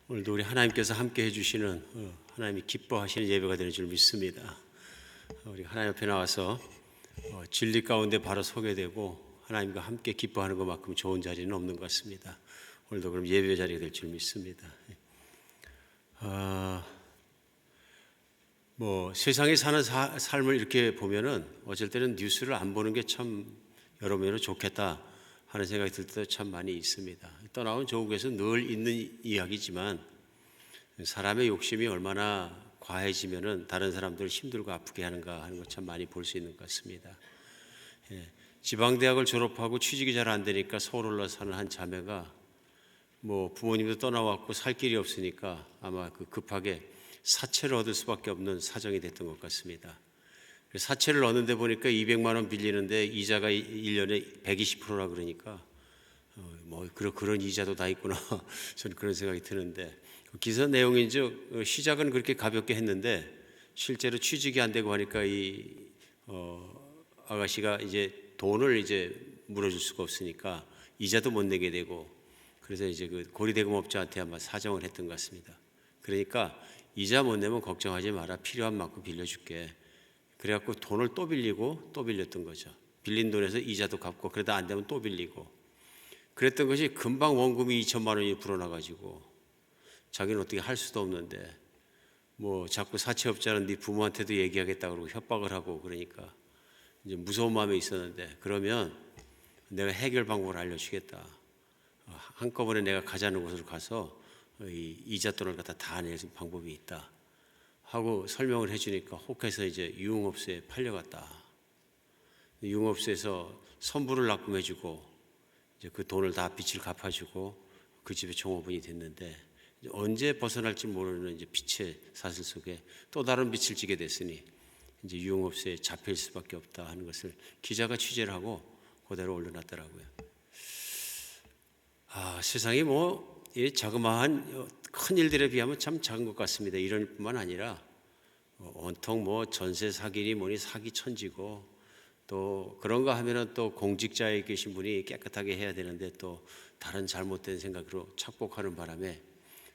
오늘도 우리 하나님께서 함께 해주시는 하나님이 기뻐하시는 예배가 되는 줄 믿습니다. 우리 하나님 앞에 나와서 진리 가운데 바로 서게 되고 하나님과 함께 기뻐하는 것만큼 좋은 자리는 없는 것 같습니다. 오늘도 그럼 예배 자리가 될 줄 믿습니다. 세상에 사는 삶을 이렇게 보면은 어쩔 때는 뉴스를 안 보는 게 참 여러모로 좋겠다 하는 생각이 들 때도 참 많이 있습니다. 떠나온 조국에서 늘 있는 이야기지만 사람의 욕심이 얼마나 과해지면은 다른 사람들을 힘들고 아프게 하는가 하는 것 참 많이 볼 수 있는 것 같습니다. 지방대학을 졸업하고 취직이 잘 안 되니까 서울 올라서 사는 한 자매가 부모님도 떠나왔고 살 길이 없으니까 아마 급하게 사채를 얻을 수밖에 없는 사정이 됐던 것 같습니다. 사채를 얻는데 보니까 200만 원 빌리는데 이자가 1년에 120%라 그러니까 그런 이자도 다 있구나 저는 그런 생각이 드는데, 기사 내용인즉 시작은 그렇게 가볍게 했는데 실제로 취직이 안 되고 하니까 이 아가씨가 이제 돈을 이제 물어줄 수가 없으니까 이자도 못 내게 되고, 그래서 이제 고리대금업자한테 아마 사정을 했던 것 같습니다. 그러니까 이자 못 내면 걱정하지 마라, 필요한 만큼 빌려줄게. 그래갖고 돈을 또 빌리고 또 빌렸던 거죠. 빌린 돈에서 이자도 갚고 그러다 안 되면 또 빌리고 그랬던 것이 금방 원금이 2천만 원이 불어나가지고 자기는 어떻게 할 수도 없는데 자꾸 사채업자는 네 부모한테도 얘기하겠다 그러고 협박을 하고, 그러니까 이제 무서운 마음에 있었는데, 그러면 내가 해결 방법을 알려주겠다. 한꺼번에 내가 가자는 곳으로 가서 이 이자 돈을 갖다 다 내는 방법이 있다 하고 설명을 해주니까 혹해서 이제 유흥업소에 팔려갔다. 유흥업소에서 선불을 납금해주고 이제 그 돈을 다 빚을 갚아주고 그 집의 종업원이 됐는데, 언제 벗어날지 모르는 이제 빚의 사슬 속에 또 다른 빚을 지게 됐으니 이제 유흥업소에 잡힐 수밖에 없다 하는 것을 기자가 취재를 하고 그대로 올려놨더라고요. 세상이 이 자그마한 큰 일들에 비하면 참 작은 것 같습니다. 이런 뿐만 아니라 온통 전세 사기니 뭐니 사기 천지고, 또 그런가 하면은 또 공직자에 계신 분이 깨끗하게 해야 되는데 또 다른 잘못된 생각으로 착복하는 바람에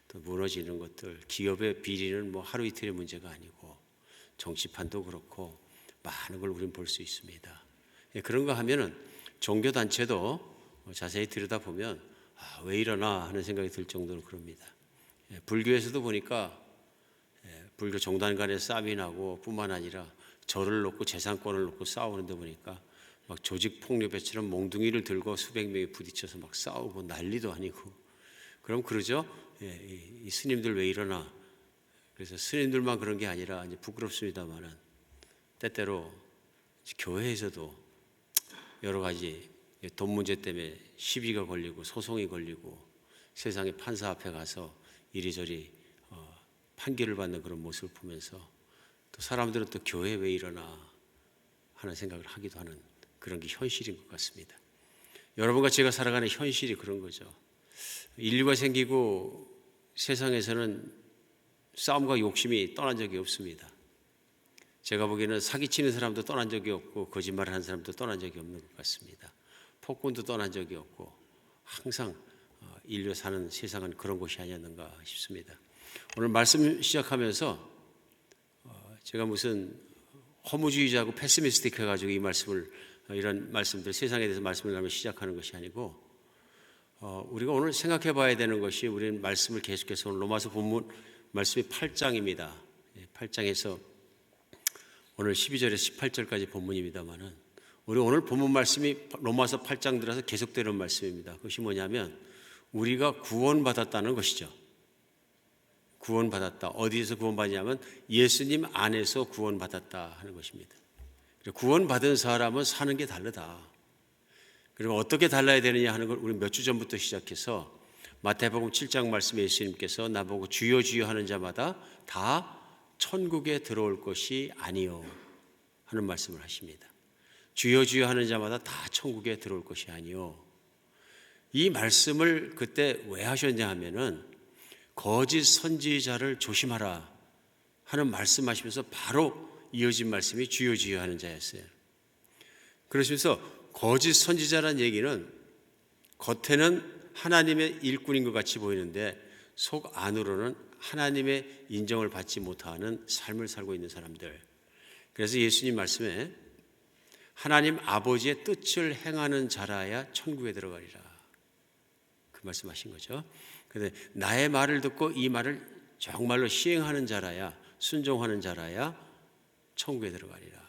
또 무너지는 것들, 기업의 비리는 하루 이틀의 문제가 아니고 정치판도 그렇고 많은 걸 우리는 볼 수 있습니다. 그런가 하면은 종교단체도 자세히 들여다보면 왜 이러나 하는 생각이 들 정도로 그럽니다. 불교에서도 보니까 불교 종단 간에 싸움이 나고 뿐만 아니라 절을 놓고 재산권을 놓고 싸우는데 보니까 조직 폭력배처럼 몽둥이를 들고 수백 명이 부딪혀서 싸우고 난리도 아니고, 그럼 그러죠. 이 스님들 왜 이러나. 그래서 스님들만 그런 게 아니라 이제 부끄럽습니다만은 때때로 교회에서도 여러 가지 돈 문제 때문에 시비가 걸리고 소송이 걸리고 세상의 판사 앞에 가서 이리저리 판결을 받는 그런 모습을 보면서 또 사람들은 또 교회 왜 이러나 하는 생각을 하기도 하는 그런 게 현실인 것 같습니다. 여러분과 제가 살아가는 현실이 그런 거죠. 인류가 생기고 세상에서는 싸움과 욕심이 떠난 적이 없습니다. 제가 보기에는 사기치는 사람도 떠난 적이 없고 거짓말을 하는 사람도 떠난 적이 없는 것 같습니다. 폭군도 떠난 적이 없고 항상 인류 사는 세상은 그런 곳이 아니었는가 싶습니다. 오늘 말씀 시작하면서 제가 무슨 허무주의자고 패시미스틱 해가지고 이 말씀을, 이런 말씀들, 세상에 대해서 말씀을 나누며 시작하는 것이 아니고, 우리가 오늘 생각해 봐야 되는 것이, 우리는 말씀을 계속해서 오늘 로마서 본문 말씀이 8장입니다. 8장에서 오늘 12절에서 18절까지 본문입니다만은, 우리 오늘 본문 말씀이 로마서 8장 들어서 계속되는 말씀입니다. 그것이 뭐냐면 우리가 구원받았다는 것이죠. 구원받았다. 어디에서 구원받냐면 예수님 안에서 구원받았다 하는 것입니다. 구원받은 사람은 사는 게 다르다. 그리고 어떻게 달라야 되느냐 하는 걸 우리 몇 주 전부터 시작해서 마태복음 7장 말씀에 예수님께서 나보고 주여 주여 하는 자마다 다 천국에 들어올 것이 아니요 하는 말씀을 하십니다. 주여 주여 하는 자마다 다 천국에 들어올 것이 아니요. 이 말씀을 그때 왜 하셨냐 하면은 거짓 선지자를 조심하라 하는 말씀하시면서 바로 이어진 말씀이 주여 주여 하는 자였어요. 그러시면서 거짓 선지자라는 얘기는 겉에는 하나님의 일꾼인 것 같이 보이는데 속 안으로는 하나님의 인정을 받지 못하는 삶을 살고 있는 사람들. 그래서 예수님 말씀에 하나님 아버지의 뜻을 행하는 자라야 천국에 들어가리라, 그 말씀하신 거죠. 그런데 나의 말을 듣고 이 말을 정말로 시행하는 자라야, 순종하는 자라야 천국에 들어가리라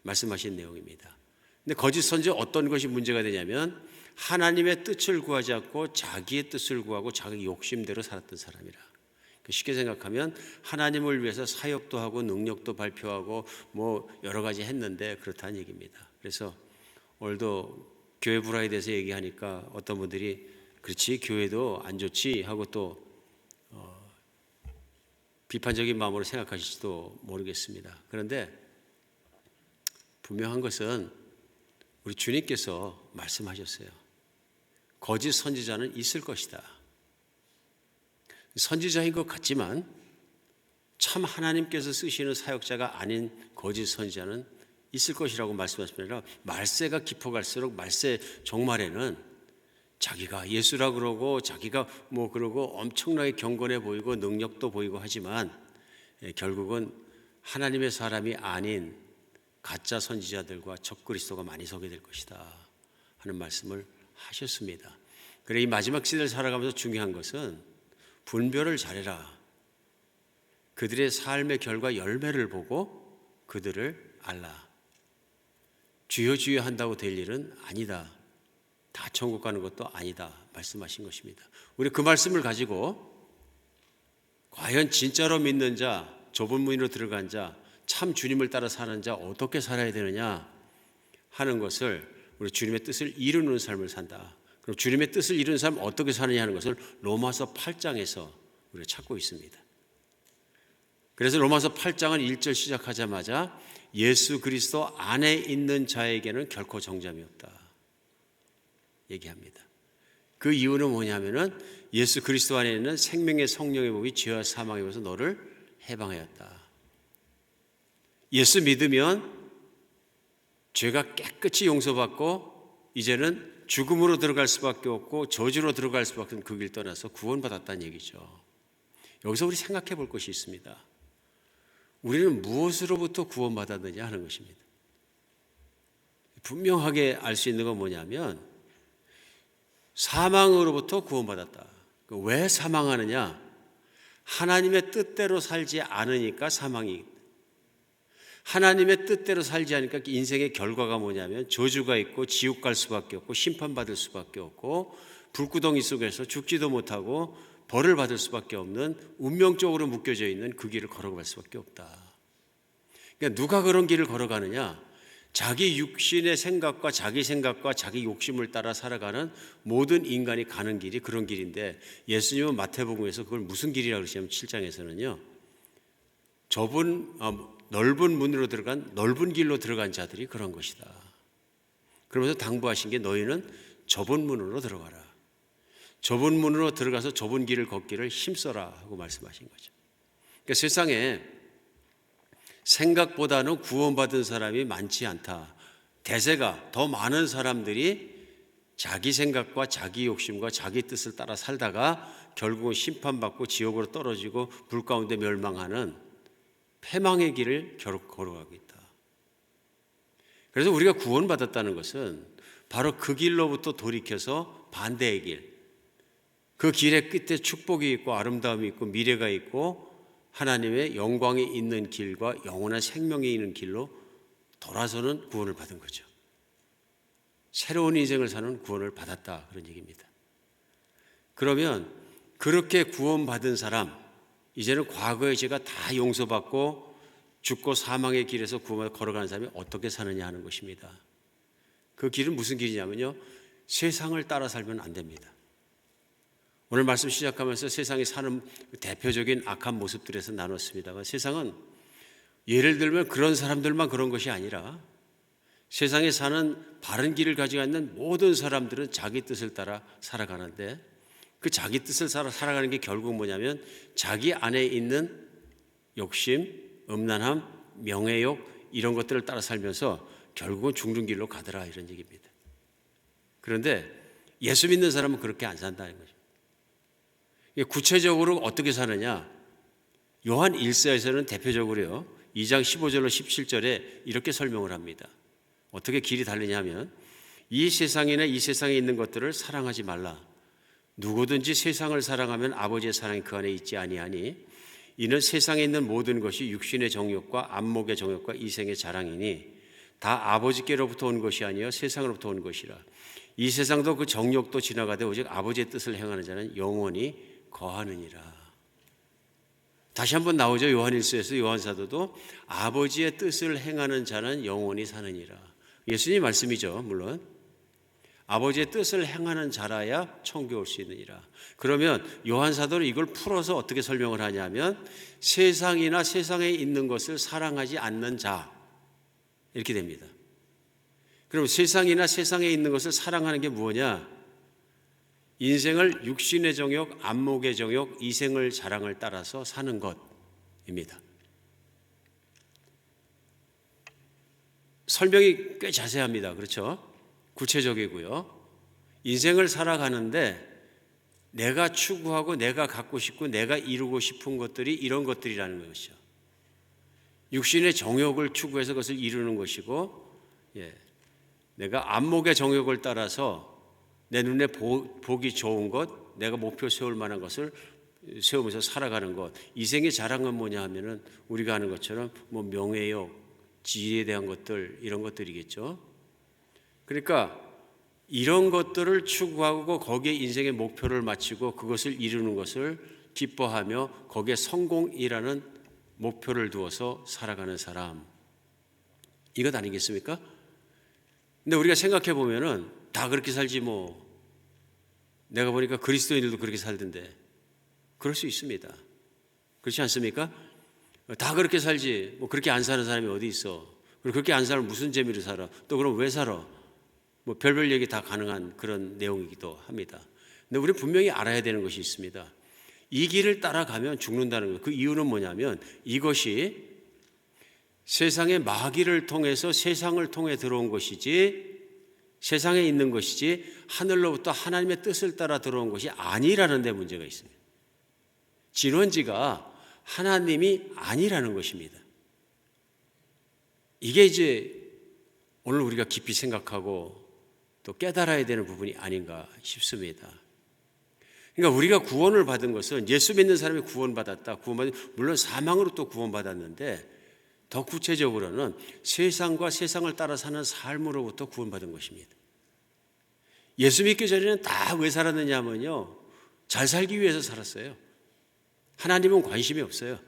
말씀하신 내용입니다. 근데 거짓 선지 어떤 것이 문제가 되냐면 하나님의 뜻을 구하지 않고 자기의 뜻을 구하고 자기 욕심대로 살았던 사람이라. 쉽게 생각하면 하나님을 위해서 사역도 하고 능력도 발표하고 뭐 여러 가지 했는데 그렇다는 얘기입니다. 그래서 오늘도 교회 불화에 대해서 얘기하니까 어떤 분들이 그렇지 교회도 안 좋지 하고 또 비판적인 마음으로 생각하실지도 모르겠습니다. 그런데 분명한 것은 우리 주님께서 말씀하셨어요. 거짓 선지자는 있을 것이다. 선지자인 것 같지만 참 하나님께서 쓰시는 사역자가 아닌 거짓 선지자는 있을 것이라고 말씀하시면 말세가 깊어갈수록 말세 종말에는 자기가 예수라 그러고 자기가 뭐 그러고 엄청나게 경건해 보이고 능력도 보이고 하지만 결국은 하나님의 사람이 아닌 가짜 선지자들과 적그리스도가 많이 서게 될 것이다 하는 말씀을 하셨습니다. 그래 이 마지막 시대를 살아가면서 중요한 것은 분별을 잘해라. 그들의 삶의 결과 열매를 보고 그들을 알라. 주여 주여 한다고 될 일은 아니다. 다 천국 가는 것도 아니다 말씀하신 것입니다. 우리 그 말씀을 가지고 과연 진짜로 믿는 자, 좁은 문으로 들어간 자, 참 주님을 따라 사는 자 어떻게 살아야 되느냐 하는 것을 우리 주님의 뜻을 이루는 삶을 산다. 그럼 주님의 뜻을 이루는 삶 어떻게 사느냐 하는 것을 로마서 8장에서 우리가 찾고 있습니다. 그래서 로마서 8장은 1절 시작하자마자 예수 그리스도 안에 있는 자에게는 결코 정잠이 없다 얘기합니다. 그 이유는 뭐냐면은 예수 그리스도 안에 있는 생명의 성령의 법이 죄와 사망의 법에서 너를 해방하였다. 예수 믿으면 죄가 깨끗이 용서받고 이제는 죽음으로 들어갈 수밖에 없고 저주로 들어갈 수밖에 없는 그 길 떠나서 구원받았다는 얘기죠. 여기서 우리 생각해 볼 것이 있습니다. 우리는 무엇으로부터 구원받았느냐 하는 것입니다. 분명하게 알 수 있는 건 뭐냐면 사망으로부터 구원받았다. 왜 사망하느냐? 하나님의 뜻대로 살지 않으니까 사망이. 하나님의 뜻대로 살지 않으니까 인생의 결과가 뭐냐면 저주가 있고 지옥 갈 수밖에 없고 심판받을 수밖에 없고 불구덩이 속에서 죽지도 못하고 벌을 받을 수밖에 없는 운명적으로 묶여져 있는 그 길을 걸어갈 수밖에 없다. 그러니까 누가 그런 길을 걸어가느냐? 자기 육신의 생각과 자기 욕심을 따라 살아가는 모든 인간이 가는 길이 그런 길인데 예수님은 마태복음에서 그걸 무슨 길이라고 그러시냐면 7장에서는요. 넓은 문으로 들어간 넓은 길로 들어간 자들이 그런 것이다. 그러면서 당부하신 게 너희는 좁은 문으로 들어가라. 좁은 문으로 들어가서 좁은 길을 걷기를 힘써라 하고 말씀하신 거죠. 그러니까 세상에 생각보다는 구원받은 사람이 많지 않다. 대세가 더 많은 사람들이 자기 생각과 자기 욕심과 자기 뜻을 따라 살다가 결국은 심판받고 지옥으로 떨어지고 불 가운데 멸망하는 패망의 길을 걸어가고 있다. 그래서 우리가 구원받았다는 것은 바로 그 길로부터 돌이켜서 반대의 길, 그 길의 끝에 축복이 있고 아름다움이 있고 미래가 있고 하나님의 영광이 있는 길과 영원한 생명이 있는 길로 돌아서는 구원을 받은 거죠. 새로운 인생을 사는 구원을 받았다 그런 얘기입니다. 그러면 그렇게 구원받은 사람, 이제는 과거의 죄가 다 용서받고 죽고 사망의 길에서 구원을 걸어가는 사람이 어떻게 사느냐 하는 것입니다. 그 길은 무슨 길이냐면요, 세상을 따라 살면 안 됩니다. 오늘 말씀 시작하면서 세상이 사는 대표적인 악한 모습들에서 나눴습니다만 세상은 예를 들면 그런 사람들만 그런 것이 아니라 세상에 사는 바른 길을 가지고 있는 모든 사람들은 자기 뜻을 따라 살아가는데 그 자기 뜻을 살아가는 게 결국 뭐냐면 자기 안에 있는 욕심, 음란함, 명예욕 이런 것들을 따라 살면서 결국은 죽는 길로 가더라 이런 얘기입니다. 그런데 예수 믿는 사람은 그렇게 안 산다는 거죠. 이게 구체적으로 어떻게 사느냐? 요한 1서에서는 대표적으로요. 2장 15절로 17절에 이렇게 설명을 합니다. 어떻게 길이 다르냐면 이 세상이나 이 세상에 있는 것들을 사랑하지 말라. 누구든지 세상을 사랑하면 아버지의 사랑이 그 안에 있지 아니하니 이는 세상에 있는 모든 것이 육신의 정욕과 안목의 정욕과 이생의 자랑이니 다 아버지께로부터 온 것이 아니요 세상으로부터 온 것이라. 이 세상도 그 정욕도 지나가되 오직 아버지의 뜻을 행하는 자는 영원히 거하느니라. 다시 한번 나오죠. 요한일서에서 요한사도도 아버지의 뜻을 행하는 자는 영원히 사느니라. 예수님 말씀이죠. 물론 아버지의 뜻을 행하는 자라야 천국에 올 수 있느니라. 그러면 요한사도는 이걸 풀어서 어떻게 설명을 하냐면 세상이나 세상에 있는 것을 사랑하지 않는 자 이렇게 됩니다. 그럼 세상이나 세상에 있는 것을 사랑하는 게 뭐냐? 인생을 육신의 정욕, 안목의 정욕, 이생을 자랑을 따라서 사는 것입니다. 설명이 꽤 자세합니다. 그렇죠? 구체적이고요. 인생을 살아가는데 내가 추구하고 내가 갖고 싶고 내가 이루고 싶은 것들이 이런 것들이라는 것이죠. 육신의 정욕을 추구해서 그것을 이루는 것이고, 내가 안목의 정욕을 따라서 내 눈에 보기 좋은 것, 내가 목표 세울 만한 것을 세우면서 살아가는 것. 이생의 자랑은 뭐냐 하면은 우리가 아는 것처럼 뭐 명예욕, 지위에 대한 것들 이런 것들이겠죠. 그러니까 이런 것들을 추구하고 거기에 인생의 목표를 맞추고 그것을 이루는 것을 기뻐하며 거기에 성공이라는 목표를 두어서 살아가는 사람. 이것 아니겠습니까? 근데 우리가 생각해 보면은 다 그렇게 살지 뭐. 내가 보니까 그리스도인들도 그렇게 살던데. 그럴 수 있습니다. 그렇지 않습니까? 다 그렇게 살지 뭐 그렇게 안 사는 사람이 어디 있어. 그리고 그렇게 안 살면 무슨 재미로 살아. 또 그럼 왜 살아. 뭐 별별 얘기 다 가능한 그런 내용이기도 합니다. 근데 우리 분명히 알아야 되는 것이 있습니다. 이 길을 따라가면 죽는다는 것. 그 이유는 뭐냐면 이것이 세상의 마귀를 통해서 세상을 통해 들어온 것이지 세상에 있는 것이지 하늘로부터 하나님의 뜻을 따라 들어온 것이 아니라는 데 문제가 있습니다. 진원지가 하나님이 아니라는 것입니다. 이게 이제 오늘 우리가 깊이 생각하고 또 깨달아야 되는 부분이 아닌가 싶습니다. 그러니까 우리가 구원을 받은 것은 예수 믿는 사람이 구원받았다. 물론 사망으로 또 구원받았는데 더 구체적으로는 세상과 세상을 따라 사는 삶으로부터 구원받은 것입니다. 예수 믿기 전에는 다 왜 살았느냐 하면요. 잘 살기 위해서 살았어요. 하나님은 관심이 없어요.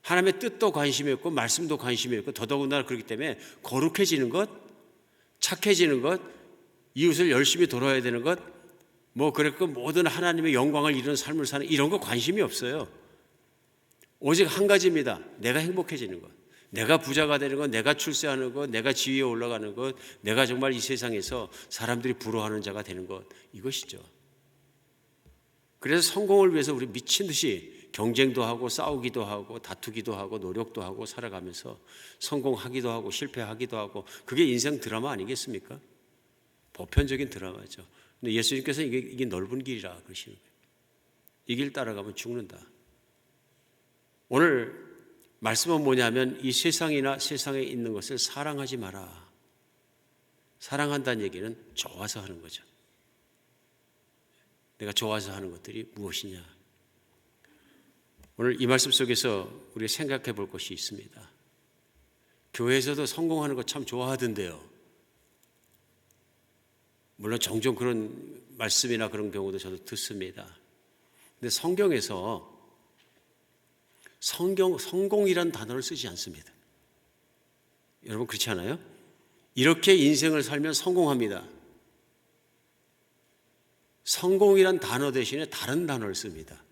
하나님의 뜻도 관심이 없고 말씀도 관심이 없고 더더군다나 그렇기 때문에 거룩해지는 것, 착해지는 것, 이웃을 열심히 돌아야 되는 것, 뭐 그랬고 모든 하나님의 영광을 이루는 삶을 사는 이런 거 관심이 없어요. 오직 한 가지입니다. 내가 행복해지는 것. 내가 부자가 되는 것, 내가 출세하는 것, 내가 지위에 올라가는 것, 내가 정말 이 세상에서 사람들이 부러워하는 자가 되는 것, 이것이죠. 그래서 성공을 위해서 우리 미친 듯이 경쟁도 하고 싸우기도 하고 다투기도 하고 노력도 하고 살아가면서 성공하기도 하고 실패하기도 하고 그게 인생 드라마 아니겠습니까? 보편적인 드라마죠. 근데 예수님께서 이게 넓은 길이라 그러시는 거예요. 이 길 따라가면 죽는다. 오늘 말씀은 뭐냐면 이 세상이나 세상에 있는 것을 사랑하지 마라. 사랑한다는 얘기는 좋아서 하는 거죠. 내가 좋아서 하는 것들이 무엇이냐. 오늘 이 말씀 속에서 우리가 생각해 볼 것이 있습니다. 교회에서도 성공하는 거 참 좋아하던데요. 물론 종종 그런 말씀이나 그런 경우도 저도 듣습니다. 근데 성경에서 성공이라는 단어를 쓰지 않습니다. 여러분 그렇지 않아요? 이렇게 인생을 살면 성공합니다. 성공이란 단어 대신에 다른 단어를 씁니다.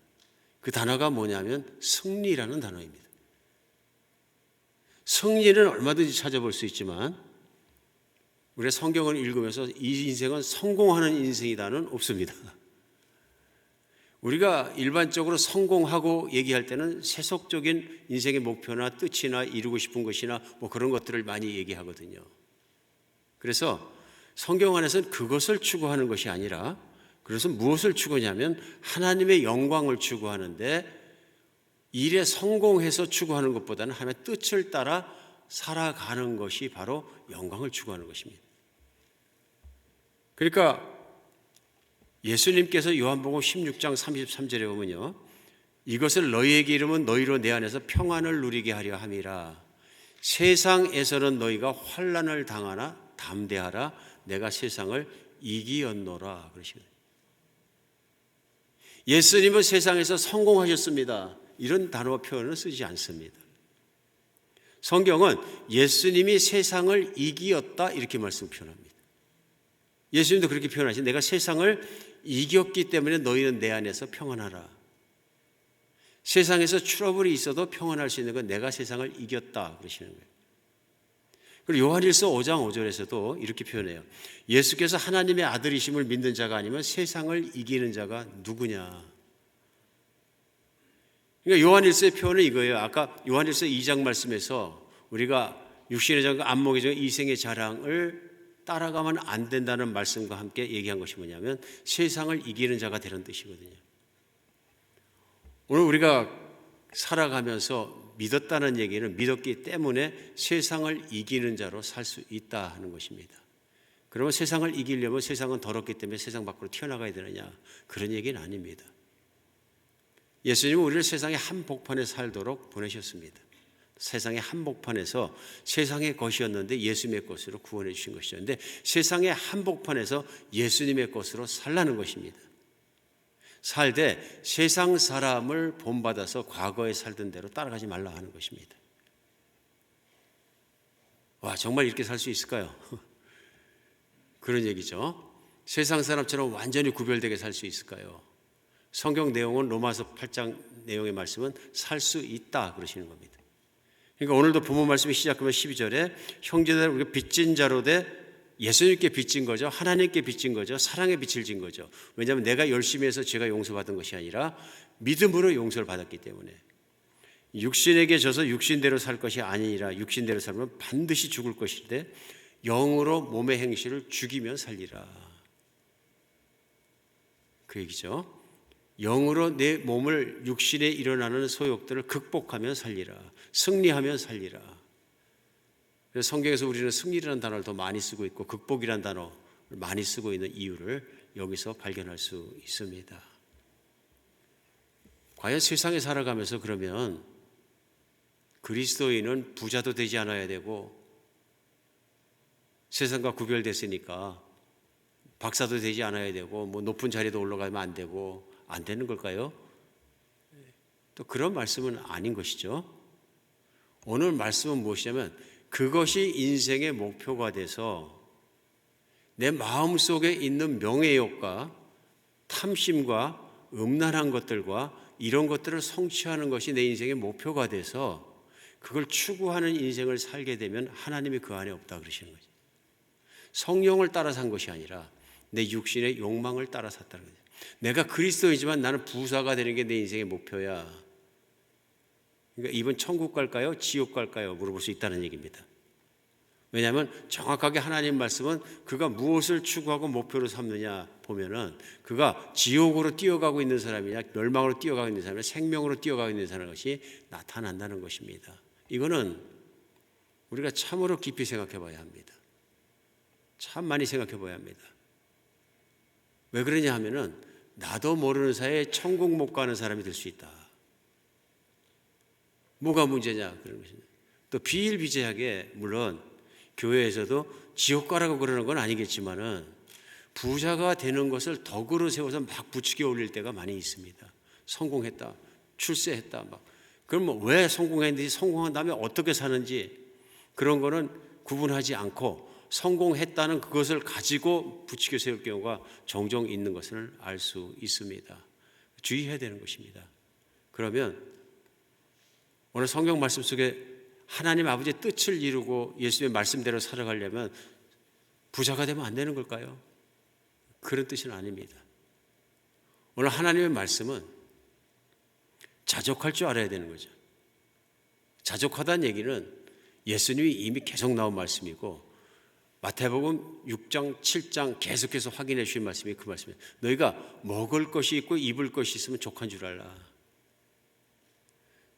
그 단어가 뭐냐면 승리라는 단어입니다. 승리는 얼마든지 찾아볼 수 있지만 우리가 성경을 읽으면서 이 인생은 성공하는 인생이다는 없습니다. 우리가 일반적으로 성공하고 얘기할 때는 세속적인 인생의 목표나 뜻이나 이루고 싶은 것이나 뭐 그런 것들을 많이 얘기하거든요. 그래서 성경 안에서는 그것을 추구하는 것이 아니라 그래서 무엇을 추구하냐면 하나님의 영광을 추구하는데, 일에 성공해서 추구하는 것보다는 하나님의 뜻을 따라 살아가는 것이 바로 영광을 추구하는 것입니다. 그러니까 예수님께서 요한복음 16장 33절에 보면요, 이것을 너희에게 이르면 너희로 내 안에서 평안을 누리게 하려 함이라. 세상에서는 너희가 환난을 당하나 담대하라. 내가 세상을 이기었노라. 그러시거든요. 예수님은 세상에서 성공하셨습니다. 이런 단어 표현을 쓰지 않습니다. 성경은 예수님이 세상을 이기었다 이렇게 말씀 표현합니다. 예수님도 그렇게 표현하시죠. 내가 세상을 이겼기 때문에 너희는 내 안에서 평안하라. 세상에서 트러블이 있어도 평안할 수 있는 건 내가 세상을 이겼다 그러시는 거예요. 그리고 요한일서 5장 5절에서도 이렇게 표현해요. 예수께서 하나님의 아들이심을 믿는 자가 아니면 세상을 이기는 자가 누구냐. 그러니까 요한일서의 표현은 이거예요. 아까 요한일서 2장 말씀에서 우리가 육신의 자랑과 안목의 자랑, 이생의 자랑을 따라가면 안 된다는 말씀과 함께 얘기한 것이 뭐냐면 세상을 이기는 자가 되는 뜻이거든요. 오늘 우리가 살아가면서 믿었다는 얘기는 믿었기 때문에 세상을 이기는 자로 살 수 있다 하는 것입니다. 그러면 세상을 이기려면 세상은 더럽기 때문에 세상 밖으로 튀어나가야 되느냐, 그런 얘기는 아닙니다. 예수님은 우리를 세상의 한복판에 살도록 보내셨습니다. 세상의 한복판에서 세상의 것이었는데 예수님의 것으로 구원해 주신 것이죠. 그런데 세상의 한복판에서 예수님의 것으로 살라는 것입니다. 살되 세상 사람을 본받아서 과거에 살던 대로 따라가지 말라 하는 것입니다. 와, 정말 이렇게 살 수 있을까요? 그런 얘기죠. 세상 사람처럼 완전히 구별되게 살 수 있을까요? 성경 내용은 로마서 8장 내용의 말씀은 살 수 있다 그러시는 겁니다. 그러니까 오늘도 본문 말씀이 시작하면 12절에 형제들 우리가 빚진 자로 돼 예수님께 빚진 거죠. 하나님께 빚진 거죠. 사랑의 빚을 진 거죠. 왜냐하면 내가 열심히 해서 죄가 용서받은 것이 아니라 믿음으로 용서를 받았기 때문에 육신에게 져서 육신대로 살 것이 아니라 육신대로 살면 반드시 죽을 것인데 영으로 몸의 행실을 죽이면 살리라. 그 얘기죠. 영으로 내 몸을 육신에 일어나는 소욕들을 극복하면 살리라. 승리하면 살리라. 그래서 성경에서 우리는 승리라는 단어를 더 많이 쓰고 있고 극복이라는 단어를 많이 쓰고 있는 이유를 여기서 발견할 수 있습니다. 과연 세상에 살아가면서 그러면 그리스도인은 부자도 되지 않아야 되고 세상과 구별됐으니까 박사도 되지 않아야 되고 뭐 높은 자리도 올라가면 안 되고 안 되는 걸까요? 또 그런 말씀은 아닌 것이죠. 오늘 말씀은 무엇이냐면 그것이 인생의 목표가 돼서 내 마음속에 있는 명예욕과 탐심과 음란한 것들과 이런 것들을 성취하는 것이 내 인생의 목표가 돼서 그걸 추구하는 인생을 살게 되면 하나님이 그 안에 없다 그러시는 거죠. 성령을 따라 산 것이 아니라 내 육신의 욕망을 따라 샀다는 거죠. 내가 그리스도이지만 나는 부자가 되는 게 내 인생의 목표야. 그러니까 이번 천국 갈까요? 지옥 갈까요? 물어볼 수 있다는 얘기입니다. 왜냐하면 정확하게 하나님 말씀은 그가 무엇을 추구하고 목표로 삼느냐 보면은 그가 지옥으로 뛰어가고 있는 사람이냐 멸망으로 뛰어가고 있는 사람이냐 생명으로 뛰어가고 있는 사람인 것이 나타난다는 것입니다. 이거는 우리가 참으로 깊이 생각해 봐야 합니다. 참 많이 생각해 봐야 합니다. 왜 그러냐 하면은 나도 모르는 사이에 천국 못 가는 사람이 될 수 있다. 뭐가 문제냐 그런 것입니다. 또 비일비재하게 물론 교회에서도 지옥 가라고 그러는 건 아니겠지만은 부자가 되는 것을 덕으로 세워서 막 부추겨 올릴 때가 많이 있습니다. 성공했다, 출세했다, 막 그럼 뭐 왜 성공했는지 성공한 다음에 어떻게 사는지 그런 거는 구분하지 않고 성공했다는 그것을 가지고 부추겨 세울 경우가 종종 있는 것을 알 수 있습니다. 주의해야 되는 것입니다. 그러면 오늘 성경 말씀 속에 하나님 아버지의 뜻을 이루고 예수님의 말씀대로 살아가려면 부자가 되면 안 되는 걸까요? 그런 뜻은 아닙니다. 오늘 하나님의 말씀은 자족할 줄 알아야 되는 거죠. 자족하다는 얘기는 예수님이 이미 계속 나온 말씀이고 마태복음 6장, 7장 계속해서 확인해 주신 말씀이 그 말씀이에요. 너희가 먹을 것이 있고 입을 것이 있으면 족한 줄 알라.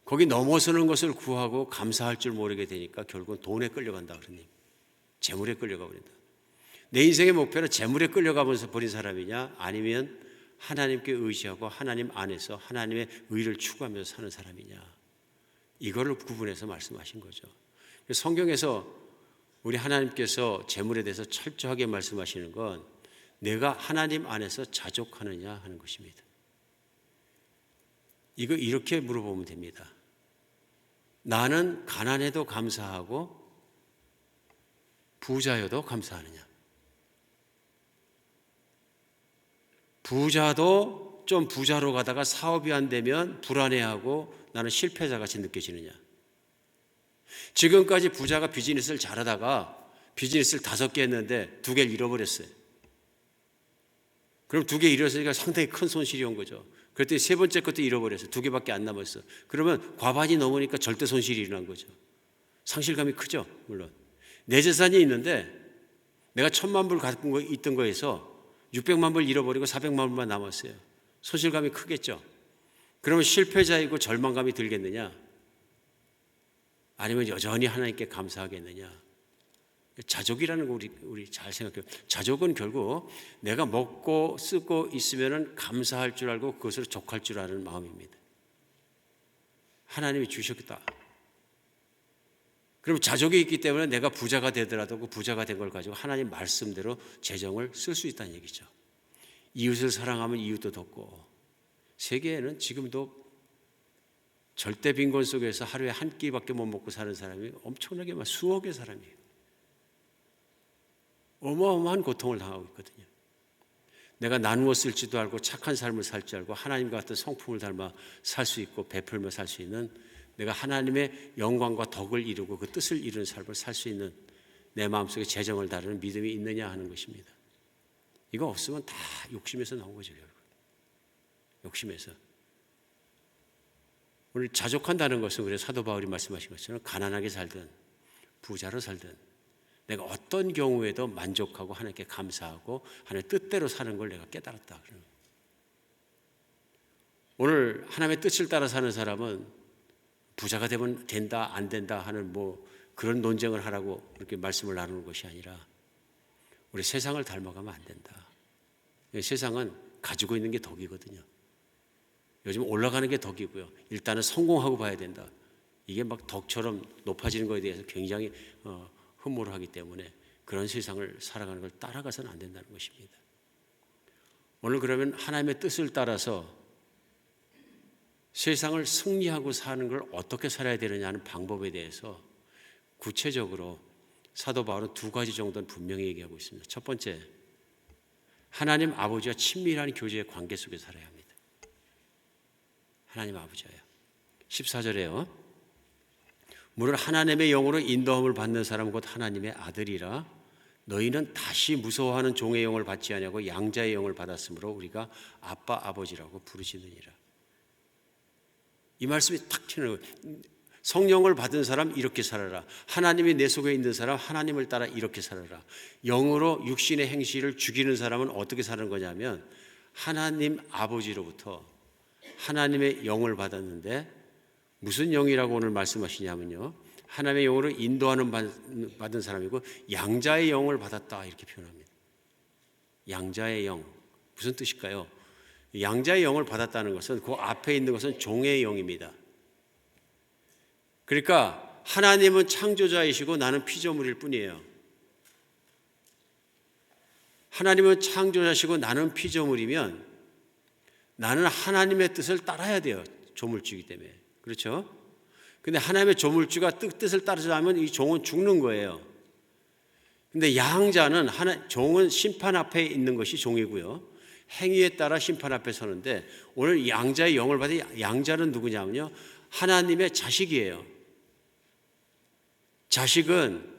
거기 넘어서는 것을 구하고 감사할 줄 모르게 되니까 결국은 돈에 끌려간다 그러니, 재물에 끌려가 버린다. 내 인생의 목표는 재물에 끌려가면서 버린 사람이냐, 아니면 하나님께 의지하고 하나님 안에서 하나님의 의를 추구하면서 사는 사람이냐, 이거를 구분해서 말씀하신 거죠. 성경에서 우리 하나님께서 재물에 대해서 철저하게 말씀하시는 건 내가 하나님 안에서 자족하느냐 하는 것입니다. 이거 이렇게 물어보면 됩니다. 나는 가난해도 감사하고 부자여도 감사하느냐? 부자도 좀 부자로 가다가 사업이 안 되면 불안해하고 나는 실패자같이 느껴지느냐? 지금까지 부자가 비즈니스를 잘하다가 비즈니스를 5개 했는데 2개를 잃어버렸어요. 그럼 2개 잃었으니까 상당히 큰 손실이 온 거죠. 그랬더니 3번째 것도 잃어버렸어요. 2개밖에 안 남았어. 그러면 과반이 넘으니까 절대 손실이 일어난 거죠. 상실감이 크죠, 물론. 내 재산이 있는데 내가 1,000만 불 갖고 있던 거에서 600만 불 잃어버리고 400만 불만 남았어요. 손실감이 크겠죠. 그러면 실패자이고 절망감이 들겠느냐? 아니면 여전히 하나님께 감사하겠느냐? 자족이라는 거 우리 잘 생각해요. 자족은 결국 내가 먹고 쓰고 있으면 감사할 줄 알고 그것을 족할 줄 아는 마음입니다. 하나님이 주셨다. 그럼 자족이 있기 때문에 내가 부자가 되더라도 그 부자가 된 걸 가지고 하나님 말씀대로 재정을 쓸 수 있다는 얘기죠. 이웃을 사랑하면 이웃도 돕고, 세계에는 지금도 절대 빈곤 속에서 하루에 한 끼밖에 못 먹고 사는 사람이 엄청나게 많아요. 수억의 사람이에요. 어마어마한 고통을 당하고 있거든요. 내가 나누어 쓸지도 알고 착한 삶을 살 줄 알고 하나님과 같은 성품을 닮아 살 수 있고 베풀며 살 수 있는, 내가 하나님의 영광과 덕을 이루고 그 뜻을 이루는 삶을 살 수 있는 내 마음속에 재정을 다루는 믿음이 있느냐 하는 것입니다. 이거 없으면 다 욕심에서 나온 거죠. 결국. 욕심에서. 오늘 자족한다는 것은, 그래서 사도 바울이 말씀하신 것처럼 가난하게 살든 부자로 살든 내가 어떤 경우에도 만족하고 하나님께 감사하고 하나님의 뜻대로 사는 걸 내가 깨달았다. 오늘 하나님의 뜻을 따라 사는 사람은 부자가 되면 된다 안 된다 하는 그런 논쟁을 하라고 이렇게 말씀을 나누는 것이 아니라, 우리 세상을 닮아가면 안 된다. 세상은 가지고 있는 게 덕이거든요. 요즘 올라가는 게 덕이고요. 일단은 성공하고 봐야 된다. 이게 막 덕처럼 높아지는 것에 대해서 굉장히 흠모를 하기 때문에 그런 세상을 살아가는 걸 따라가서는 안 된다는 것입니다. 오늘 그러면 하나님의 뜻을 따라서 세상을 승리하고 사는 걸 어떻게 살아야 되느냐 하는 방법에 대해서 구체적으로 사도 바울은 2가지 정도는 분명히 얘기하고 있습니다. 첫 번째, 하나님 아버지와 친밀한 교제의 관계 속에 살아야 합니다. 하나님 아버지예요. 14절에요. 무릇 하나님의 영으로 인도함을 받는 사람은 곧 하나님의 아들이라. 너희는 다시 무서워하는 종의 영을 받지 아니하고 양자의 영을 받았으므로 우리가 아빠 아버지라고 부르시느니라. 이 말씀이 탁 튀는 거예요. 성령을 받은 사람 이렇게 살아라. 하나님이 내 속에 있는 사람 하나님을 따라 이렇게 살아라. 영으로 육신의 행실을 죽이는 사람은 어떻게 사는 거냐면, 하나님 아버지로부터 하나님의 영을 받았는데, 무슨 영이라고 오늘 말씀하시냐면요, 하나님의 영으로 인도하는 받은 사람이고 양자의 영을 받았다 이렇게 표현합니다. 양자의 영, 무슨 뜻일까요? 양자의 영을 받았다는 것은 그 앞에 있는 것은 종의 영입니다. 그러니까 하나님은 창조자이시고 나는 피조물일 뿐이에요. 하나님은 창조자시고 나는 피조물이면 나는 하나님의 뜻을 따라야 돼요. 조물주이기 때문에. 그렇죠? 근데 하나님의 조물주가 뜻을 따르지 않으면 이 종은 죽는 거예요. 근데 양자는 종은 심판 앞에 있는 것이 종이고요. 행위에 따라 심판 앞에 서는데, 오늘 양자의 영을 받은 양자는 누구냐면요, 하나님의 자식이에요. 자식은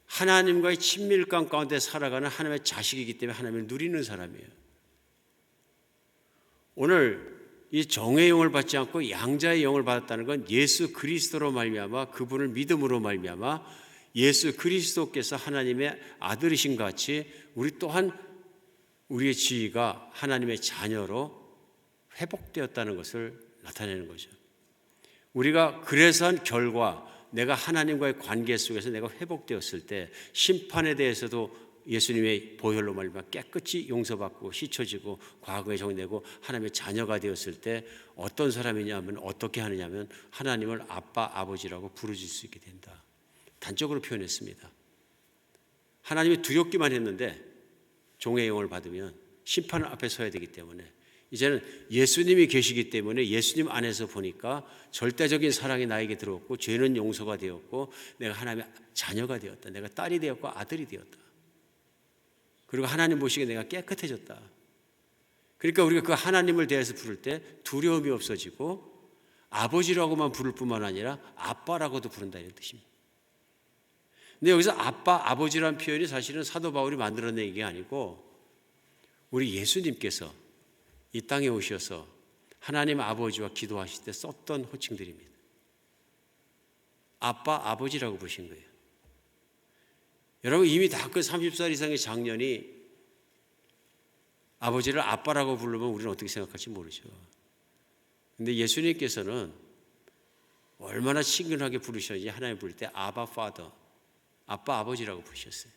하나님과의 친밀감 가운데 살아가는 하나님의 자식이기 때문에 하나님을 누리는 사람이에요. 오늘 이 종의 영을 받지 않고 양자의 영을 받았다는 건 예수 그리스도로 말미암아 그분을 믿음으로 말미암아 예수 그리스도께서 하나님의 아들이신 같이 우리 또한 우리의 지위가 하나님의 자녀로 회복되었다는 것을 나타내는 거죠. 우리가 그래서 한 결과, 내가 하나님과의 관계 속에서 내가 회복되었을 때 심판에 대해서도 예수님의 보혈로 말미암아 깨끗이 용서받고 씻어지고 과거에 정리되고 하나님의 자녀가 되었을 때 어떤 사람이냐면 어떻게 하느냐면 하나님을 아빠, 아버지라고 부르실 수 있게 된다. 단적으로 표현했습니다. 하나님이 두렵기만 했는데 종의 영을 받으면 심판 앞에 서야 되기 때문에 이제는 예수님이 계시기 때문에 예수님 안에서 보니까 절대적인 사랑이 나에게 들어왔고 죄는 용서가 되었고 내가 하나님의 자녀가 되었다. 내가 딸이 되었고 아들이 되었다. 그리고 하나님 보시기에 내가 깨끗해졌다. 그러니까 우리가 그 하나님을 대해서 부를 때 두려움이 없어지고 아버지라고만 부를 뿐만 아니라 아빠라고도 부른다 이런 뜻입니다. 근데 여기서 아빠, 아버지라는 표현이 사실은 사도 바울이 만들어낸 얘기가 아니고 우리 예수님께서 이 땅에 오셔서 하나님 아버지와 기도하실 때 썼던 호칭들입니다. 아빠, 아버지라고 부르신 거예요. 여러분 이미 다 큰 30살 이상의 장년이 아버지를 아빠라고 부르면 우리는 어떻게 생각할지 모르죠. 근데 예수님께서는 얼마나 친근하게 부르셨는지 하나님 부를 때 아바 파더, 아빠 아버지라고 부르셨어요.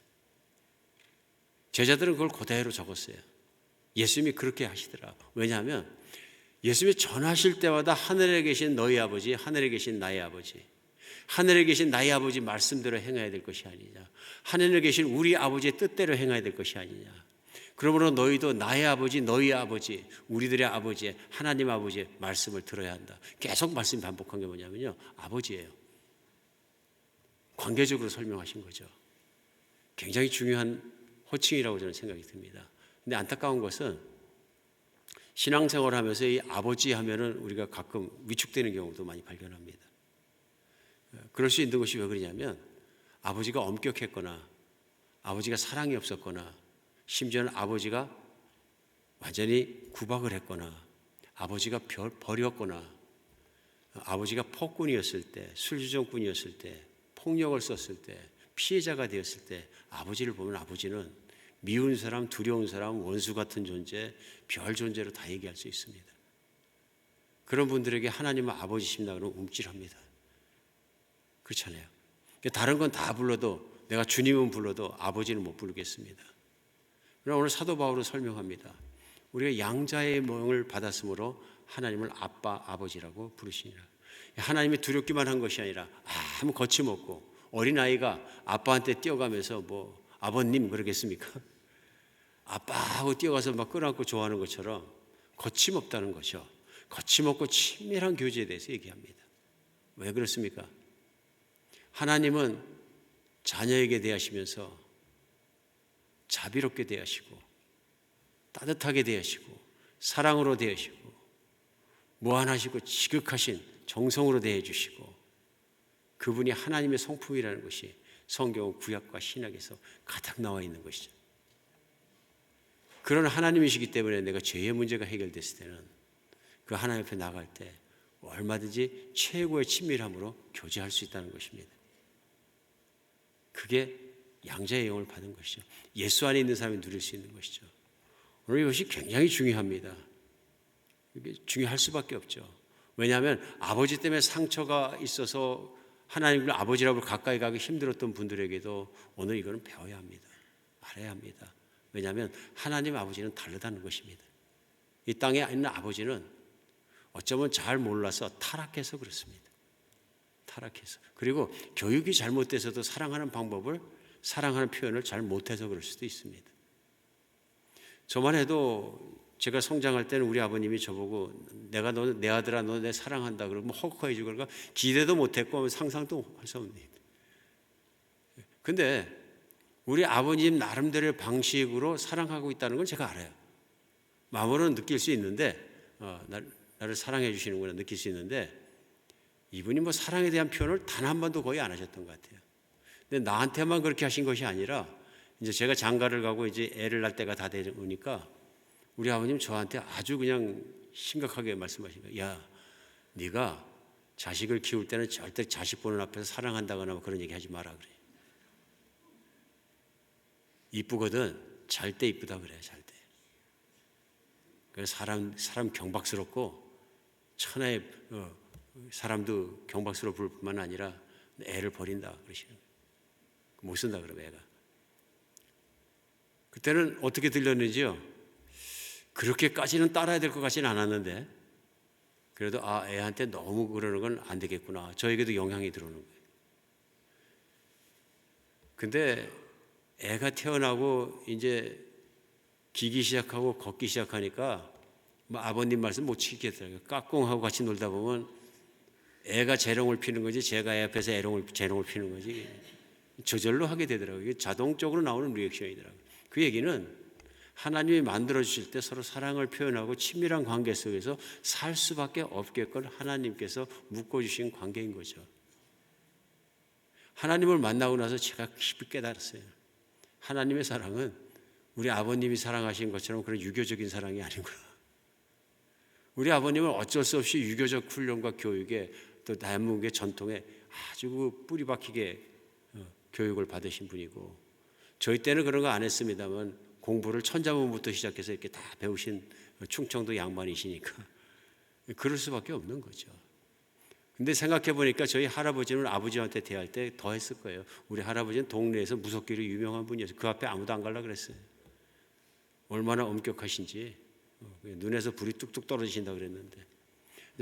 제자들은 그걸 그대로 적었어요. 예수님이 그렇게 하시더라. 왜냐하면 예수님이 전하실 때마다 하늘에 계신 너희 아버지, 하늘에 계신 나의 아버지, 하늘에 계신 나의 아버지 말씀대로 행해야 될 것이 아니냐, 하늘에 계신 우리 아버지의 뜻대로 행해야 될 것이 아니냐. 그러므로 너희도 나의 아버지, 너희 아버지, 우리들의 아버지, 하나님 아버지의 말씀을 들어야 한다. 계속 말씀 반복한 게 뭐냐면요, 아버지예요. 관계적으로 설명하신 거죠. 굉장히 중요한 호칭이라고 저는 생각이 듭니다. 근데 안타까운 것은 신앙생활을 하면서 이 아버지 하면은 우리가 가끔 위축되는 경우도 많이 발견합니다. 그럴 수 있는 것이 왜 그러냐면 아버지가 엄격했거나 아버지가 사랑이 없었거나 심지어는 아버지가 완전히 구박을 했거나 아버지가 버렸거나 아버지가 폭군이었을 때, 술주정꾼이었을 때, 폭력을 썼을 때, 피해자가 되었을 때 아버지를 보면 아버지는 미운 사람, 두려운 사람, 원수 같은 존재, 별 존재로 다 얘기할 수 있습니다. 그런 분들에게 하나님은 아버지십니다 그러면 움찔합니다. 그렇잖아요. 다른 건 다 불러도 내가 주님은 불러도 아버지는 못 부르겠습니다. 그러나 오늘 사도 바울은 설명합니다. 우리가 양자의 명을 받았으므로 하나님을 아빠, 아버지라고 부르시니라. 하나님이 두렵기만 한 것이 아니라 아무 거침없고 어린아이가 아빠한테 뛰어가면서 뭐 아버님 그러겠습니까? 아빠하고 뛰어가서 막 끌어안고 좋아하는 것처럼 거침없다는 거죠. 거침없고 친밀한 교제에 대해서 얘기합니다. 왜 그렇습니까? 하나님은 자녀에게 대하시면서 자비롭게 대하시고 따뜻하게 대하시고 사랑으로 대하시고 무한하시고 지극하신 정성으로 대해 주시고 그분이 하나님의 성품이라는 것이 성경 구약과 신약에서 가득 나와 있는 것이죠. 그런 하나님이시기 때문에 내가 죄의 문제가 해결됐을 때는 그 하나님 앞에 나갈 때 얼마든지 최고의 친밀함으로 교제할 수 있다는 것입니다. 그게 양자의 영을 받은 것이죠. 예수 안에 있는 사람이 누릴 수 있는 것이죠. 오늘 이것이 굉장히 중요합니다. 이게 중요할 수밖에 없죠. 왜냐하면 아버지 때문에 상처가 있어서 하나님을 아버지라고 가까이 가기 힘들었던 분들에게도 오늘 이거는 배워야 합니다. 알아야 합니다. 왜냐하면 하나님 아버지는 다르다는 것입니다. 이 땅에 있는 아버지는 어쩌면 잘 몰라서 타락해서 그렇습니다. 타락해서. 그리고 교육이 잘못돼서도 사랑하는 방법을, 사랑하는 표현을 잘 못해서 그럴 수도 있습니다. 저만 해도 제가 성장할 때는 우리 아버님이 저보고 내가 너 내 아들아 너 내 사랑한다 그러고 헉헉해지고 그러니까 기대도 못했고 상상도 할 수 없는 일. 근데 우리 아버님 나름대로의 방식으로 사랑하고 있다는 건 제가 알아요. 마음으로는 느낄 수 있는데 나를 사랑해 주시는구나 느낄 수 있는데 이분이 뭐 사랑에 대한 표현을 단 한 번도 거의 안 하셨던 것 같아요. 근데 나한테만 그렇게 하신 것이 아니라 이제 제가 장가를 가고 이제 애를 낳을 때가 다 되니까 우리 아버님 저한테 아주 그냥 심각하게 말씀하신 거예요. 야, 네가 자식을 키울 때는 절대 자식 보는 앞에서 사랑한다거나 그런 얘기 하지 마라 그래. 이쁘거든. 잘 때 이쁘다 그래. 잘 때. 그래서 사람 경박스럽고 천하의 사람도 경박스러워 부를 뿐만 아니라 애를 버린다 그러시는 거예요. 못 쓴다 그러면 애가. 그때는 어떻게 들렸는지요? 그렇게까지는 따라야 될 것 같지는 않았는데 그래도 애한테 너무 그러는 건 안 되겠구나. 저에게도 영향이 들어오는 거예요. 근데 애가 태어나고 이제 기기 시작하고 걷기 시작하니까 아버님 말씀 못 지키겠더라고요. 까꿍하고 같이 놀다 보면 애가 재롱을 피는 거지 제가 애 앞에서 재롱을 피는 거지 저절로 하게 되더라고요. 이게 자동적으로 나오는 리액션이더라고요. 그 얘기는 하나님이 만들어주실 때 서로 사랑을 표현하고 친밀한 관계 속에서 살 수밖에 없게끔 하나님께서 묶어주신 관계인 거죠. 하나님을 만나고 나서 제가 깊이 깨달았어요. 하나님의 사랑은 우리 아버님이 사랑하신 것처럼 그런 유교적인 사랑이 아니구나. 우리 아버님은 어쩔 수 없이 유교적 훈련과 교육에 또 대한민국의 전통에 아주 뿌리 박히게 교육을 받으신 분이고 저희 때는 그런 거 안 했습니다만 공부를 천자문부터 시작해서 이렇게 다 배우신 충청도 양반이시니까 그럴 수밖에 없는 거죠. 근데 생각해 보니까 저희 할아버지는 아버지한테 대할 때 더 했을 거예요. 우리 할아버지는 동네에서 무섭기로 유명한 분이었어요. 그 앞에 아무도 안 가려고 그랬어요. 얼마나 엄격하신지 눈에서 불이 뚝뚝 떨어지신다 그랬는데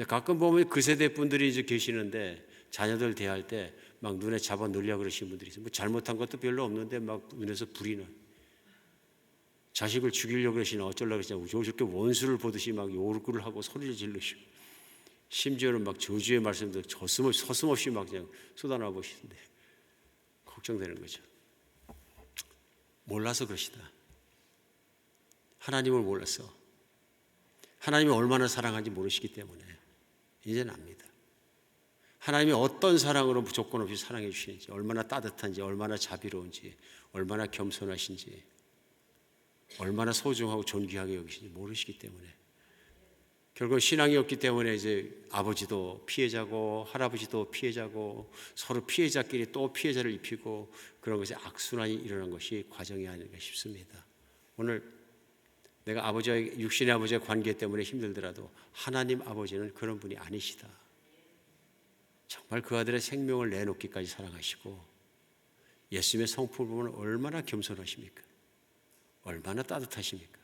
가끔 보면 그 세대 분들이 이제 계시는데 자녀들 대할 때 막 눈에 잡아 넣으려고 그러시는 분들이 있어요. 뭐 잘못한 것도 별로 없는데 막 눈에서 불이 나. 자식을 죽이려고 그러시나 어쩌려고 그러시나 저렇게 원수를 보듯이 막 요구를 하고 소리를 지르시고 심지어는 막 저주의 말씀도 서슴없이 막 그냥 쏟아나 보시는데 걱정되는 거죠. 몰라서 그러시다. 하나님을 몰랐어. 하나님이 얼마나 사랑하는지 모르시기 때문에 이제는 압니다. 하나님이 어떤 사랑으로 조건 없이 사랑해 주시는지, 얼마나 따뜻한지, 얼마나 자비로운지, 얼마나 겸손하신지, 얼마나 소중하고 존귀하게 여기시는지 모르시기 때문에 결국 신앙이 없기 때문에 이제 아버지도 피해자고 할아버지도 피해자고 서로 피해자끼리 또 피해자를 입히고 그런 것이 악순환이 일어난 것이 과정이 아닌가 싶습니다. 오늘 내가 육신의 아버지의 관계 때문에 힘들더라도 하나님 아버지는 그런 분이 아니시다. 정말 그 아들의 생명을 내놓기까지 사랑하시고 예수님의 성품을 보면 얼마나 겸손하십니까? 얼마나 따뜻하십니까?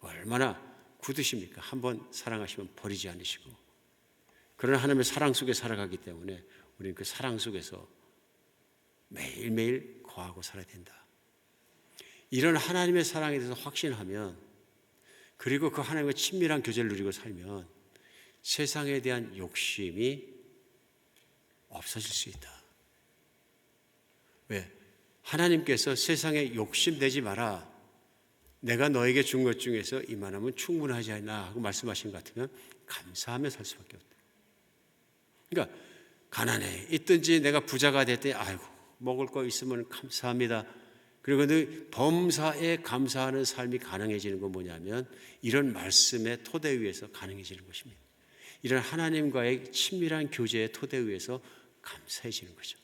얼마나 굳으십니까? 한번 사랑하시면 버리지 않으시고 그런 하나님의 사랑 속에 살아가기 때문에 우리는 그 사랑 속에서 매일매일 거하고 살아야 된다. 이런 하나님의 사랑에 대해서 확신하면 그리고 그 하나님과 친밀한 교제를 누리고 살면 세상에 대한 욕심이 없어질 수 있다. 왜? 하나님께서 세상에 욕심내지 마라. 내가 너에게 준 것 중에서 이만하면 충분하지 않나 하고 말씀하신 것 같으면 감사하며 살 수밖에 없다. 그러니까 가난해 있든지 내가 부자가 됐더니 아이고 먹을 거 있으면 감사합니다. 그리고 범사에 감사하는 삶이 가능해지는 건 뭐냐면 이런 말씀의 토대 위에서 가능해지는 것입니다. 이런 하나님과의 친밀한 교제의 토대 위에서 감사해지는 거죠.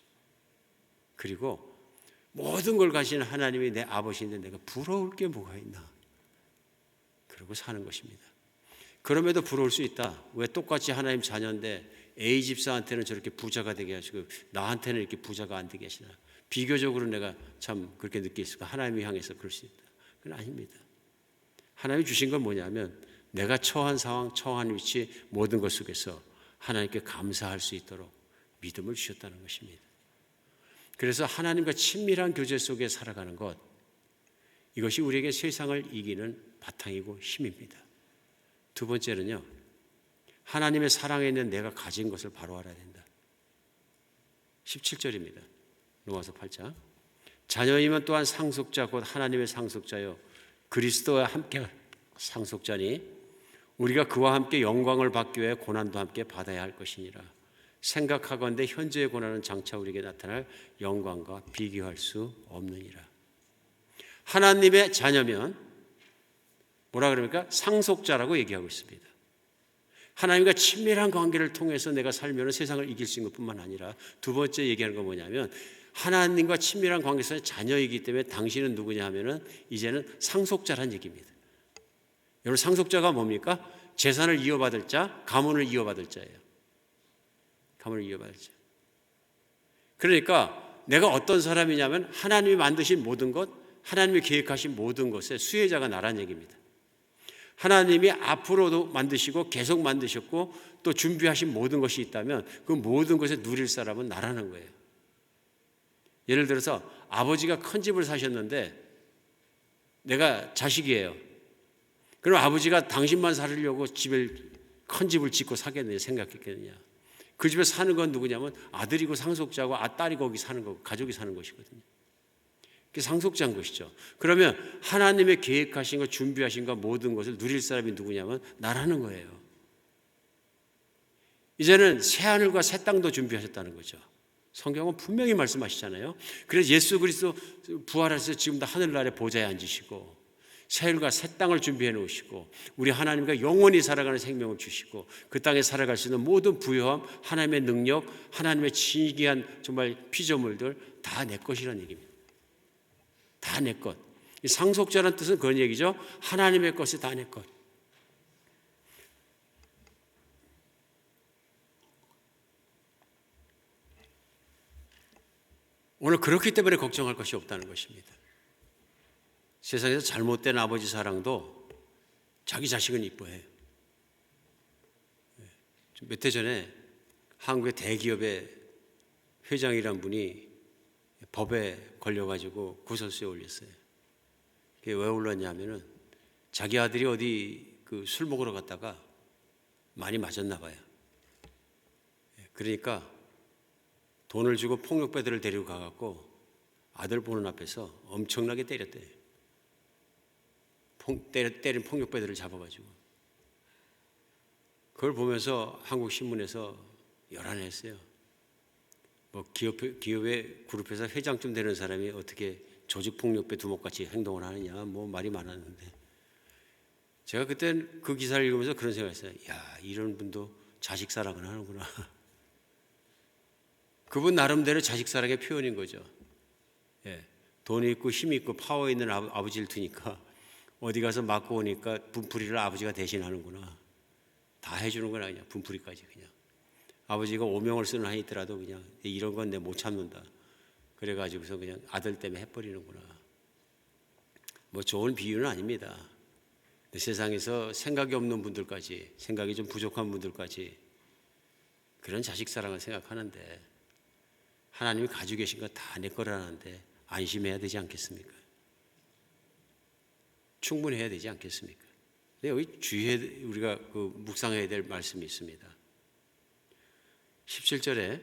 그리고 모든 걸 가진 하나님이 내 아버지인데 내가 부러울 게 뭐가 있나? 그러고 사는 것입니다. 그럼에도 부러울 수 있다. 왜 똑같이 하나님 자녀인데 A 집사한테는 저렇게 부자가 되게 하시고 나한테는 이렇게 부자가 안 되게 하시나? 비교적으로 내가 참 그렇게 느끼겠을까? 하나님을 향해서 그럴 수 있다. 그건 아닙니다. 하나님이 주신 건 뭐냐면 내가 처한 상황, 처한 위치 모든 것 속에서 하나님께 감사할 수 있도록 믿음을 주셨다는 것입니다. 그래서 하나님과 친밀한 교제 속에 살아가는 것, 이것이 우리에게 세상을 이기는 바탕이고 힘입니다. 두 번째는요, 하나님의 사랑에 있는 내가 가진 것을 바로 알아야 된다. 17절입니다. 로마서 8장. 자녀이면 또한 상속자 곧 하나님의 상속자요 그리스도와 함께 상속자니 우리가 그와 함께 영광을 받기 위해 고난도 함께 받아야 할 것이니라. 생각하건대 현재의 고난은 장차 우리에게 나타날 영광과 비교할 수 없느니라. 하나님의 자녀면 뭐라 그럽니까? 상속자라고 얘기하고 있습니다. 하나님과 친밀한 관계를 통해서 내가 살면 세상을 이길 수 있는 것뿐만 아니라 두 번째 얘기하는 건 뭐냐면 하나님과 친밀한 관계에서의 자녀이기 때문에 당신은 누구냐 하면은 이제는 상속자란 얘기입니다. 여러분, 상속자가 뭡니까? 재산을 이어받을 자, 가문을 이어받을 자예요. 가문을 이어받을 자. 그러니까 내가 어떤 사람이냐면 하나님이 만드신 모든 것, 하나님이 계획하신 모든 것의 수혜자가 나란 얘기입니다. 하나님이 앞으로도 만드시고 계속 만드셨고 또 준비하신 모든 것이 있다면 그 모든 것에 누릴 사람은 나라는 거예요. 예를 들어서 아버지가 큰 집을 사셨는데 내가 자식이에요. 그럼 아버지가 당신만 살으려고 큰 집을 짓고 사겠느냐, 생각했겠느냐. 그 집에 사는 건 누구냐면 아들이고 상속자고 딸이 거기 사는 거, 가족이 사는 것이거든요. 그게 상속자인 것이죠. 그러면 하나님의 계획하신 것, 준비하신 것 모든 것을 누릴 사람이 누구냐면 나라는 거예요. 이제는 새하늘과 새 땅도 준비하셨다는 거죠. 성경은 분명히 말씀하시잖아요. 그래서 예수 그리스도 부활하셔서 지금도 하늘나라의 보좌에 앉으시고 새하늘과 새 땅을 준비해 놓으시고 우리 하나님과 영원히 살아가는 생명을 주시고 그 땅에 살아갈 수 있는 모든 부요함, 하나님의 능력, 하나님의 진귀한 정말 피조물들 다 내 것이라는 얘기입니다. 다 내 것. 상속자라는 뜻은 그런 얘기죠. 하나님의 것이 다 내 것. 오늘 그렇기 때문에 걱정할 것이 없다는 것입니다. 세상에서 잘못된 아버지 사랑도 자기 자식은 이뻐해요. 몇 해 전에 한국의 대기업의 회장이란 분이 법에 걸려가지고 구설수에 올렸어요. 그게 왜 올랐냐면은 자기 아들이 어디 술 먹으러 갔다가 많이 맞았나 봐요. 그러니까 돈을 주고 폭력배들을 데리고 가갖고 아들 보는 앞에서 엄청나게 때렸대요. 때린 폭력배들을 잡아가지고. 그걸 보면서 한국 신문에서 열안했어요. 뭐 기업의 그룹에서 회장쯤 되는 사람이 어떻게 조직폭력배 두목같이 행동을 하느냐, 뭐 말이 많았는데 제가 그때 그 기사를 읽으면서 그런 생각했어요. 야, 이런 분도 자식 사랑을 하는구나. 그분 나름대로 자식 사랑의 표현인 거죠. 예, 돈이 있고 힘이 있고 파워 있는 아버지를 두니까 어디 가서 맞고 오니까 분풀이를 아버지가 대신하는구나. 다 해주는구나. 그냥 분풀이까지 그냥. 아버지가 오명을 쓰는 한이 있더라도 그냥 이런 건 내가 못 참는다. 그래가지고서 그냥 아들 때문에 해버리는구나. 뭐 좋은 비유는 아닙니다. 세상에서 생각이 없는 분들까지, 생각이 좀 부족한 분들까지 그런 자식 사랑을 생각하는데 하나님이 가지고 계신 거 다 내 거라는데 안심해야 되지 않겠습니까? 충분해야 되지 않겠습니까? 근데 여기 주의해, 우리가 묵상해야 될 말씀이 있습니다. 17절에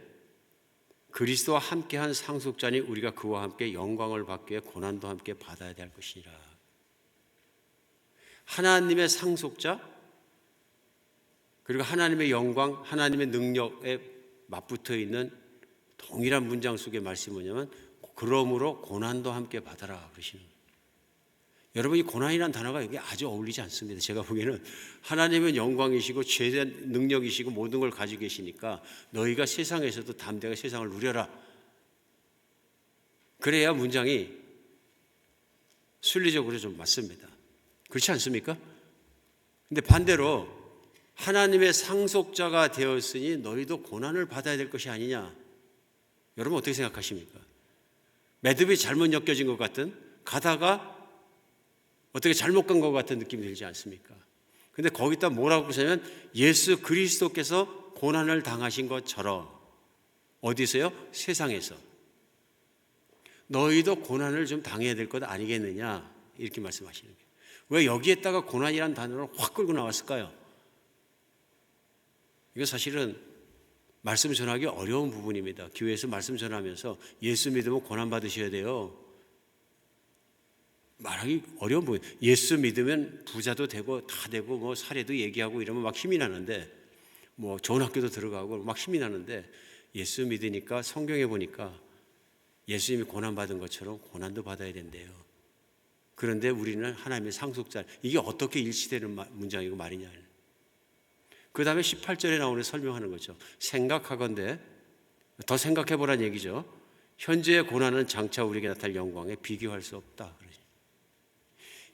그리스도와 함께한 상속자니 우리가 그와 함께 영광을 받기 위해 고난도 함께 받아야 될 것이라. 하나님의 상속자 그리고 하나님의 영광, 하나님의 능력에 맞붙어 있는 동일한 문장 속의 말씀이 뭐냐면 그러므로 고난도 함께 받아라 그러시는 거예요. 여러분, 이 고난이라는 단어가 여기 아주 어울리지 않습니다. 제가 보기에는 하나님은 영광이시고 최대한 능력이시고 모든 걸 가지고 계시니까 너희가 세상에서도 담대하게 세상을 누려라. 그래야 문장이 순리적으로 좀 맞습니다. 그렇지 않습니까? 근데 반대로 하나님의 상속자가 되었으니 너희도 고난을 받아야 될 것이 아니냐. 여러분 어떻게 생각하십니까? 매듭이 잘못 엮여진 것 같은, 가다가 어떻게 잘못 간 것 같은 느낌이 들지 않습니까? 근데 거기다 뭐라고 쓰냐면 예수 그리스도께서 고난을 당하신 것처럼 어디서요? 세상에서 너희도 고난을 좀 당해야 될 것 아니겠느냐 이렇게 말씀하시는 거예요. 왜 여기에다가 고난이라는 단어를 확 끌고 나왔을까요? 이거 사실은 말씀 전하기 어려운 부분입니다. 교회에서 말씀 전하면서 예수 믿으면 고난 받으셔야 돼요. 말하기 어려운 부분. 예수 믿으면 부자도 되고 다 되고 뭐 사례도 얘기하고 이러면 막 힘이 나는데 뭐 좋은 학교도 들어가고 막 힘이 나는데 예수 믿으니까 성경에 보니까 예수님이 고난 받은 것처럼 고난도 받아야 된대요. 그런데 우리는 하나님의 상속자. 이게 어떻게 일치되는 문장이고 말이냐. 그 다음에 18절에 나오는 설명하는 거죠. 생각하건대 더 생각해보라는 얘기죠. 현재의 고난은 장차 우리에게 나타날 영광에 비교할 수 없다.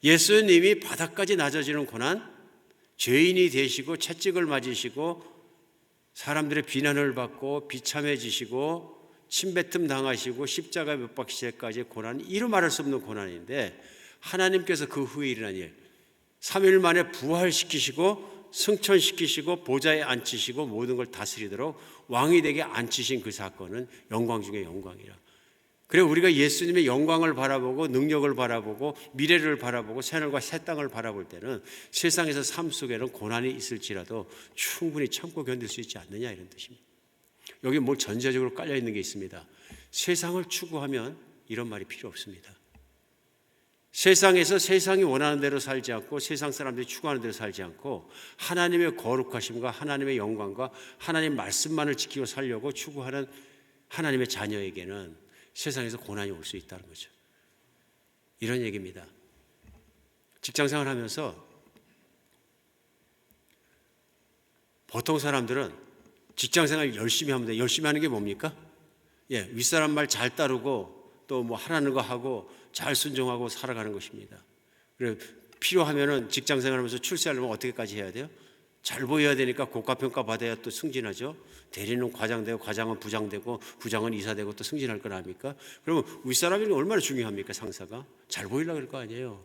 예수님이 바닥까지 낮아지는 고난, 죄인이 되시고 채찍을 맞으시고 사람들의 비난을 받고 비참해지시고 침뱉음 당하시고 십자가에 못 박히시기까지의 고난은 이루 말할 수 없는 고난인데, 하나님께서 그 후에 일어난 일, 3일 만에 부활시키시고 승천시키시고 보좌에 앉히시고 모든 걸 다스리도록 왕이 되게 앉히신 그 사건은 영광 중에 영광이라. 그래, 우리가 예수님의 영광을 바라보고 능력을 바라보고 미래를 바라보고 새하늘과 새 땅을 바라볼 때는 세상에서 삶 속에는 고난이 있을지라도 충분히 참고 견딜 수 있지 않느냐, 이런 뜻입니다. 여기 뭘 전제적으로 깔려 있는 게 있습니다. 세상을 추구하면 이런 말이 필요 없습니다. 세상에서 세상이 원하는 대로 살지 않고 세상 사람들이 추구하는 대로 살지 않고 하나님의 거룩하심과 하나님의 영광과 하나님 말씀만을 지키고 살려고 추구하는 하나님의 자녀에게는 세상에서 고난이 올 수 있다는 거죠. 이런 얘기입니다. 직장생활 하면서 보통 사람들은 직장생활 열심히 하면 돼. 열심히 하는 게 뭡니까? 윗사람 말 잘 따르고 또 뭐 하라는 거 하고 잘 순종하고 살아가는 것입니다. 그래, 필요하면은 직장생활 하면서 출세하려면 어떻게까지 해야 돼요? 잘 보여야 되니까 고가평가 받아야 또 승진하죠. 대리는 과장되고 과장은 부장되고 부장은 이사되고 또 승진할 건 아닙니까? 그러면 윗사람이 얼마나 중요합니까? 상사가 잘 보이려고 그럴 거 아니에요.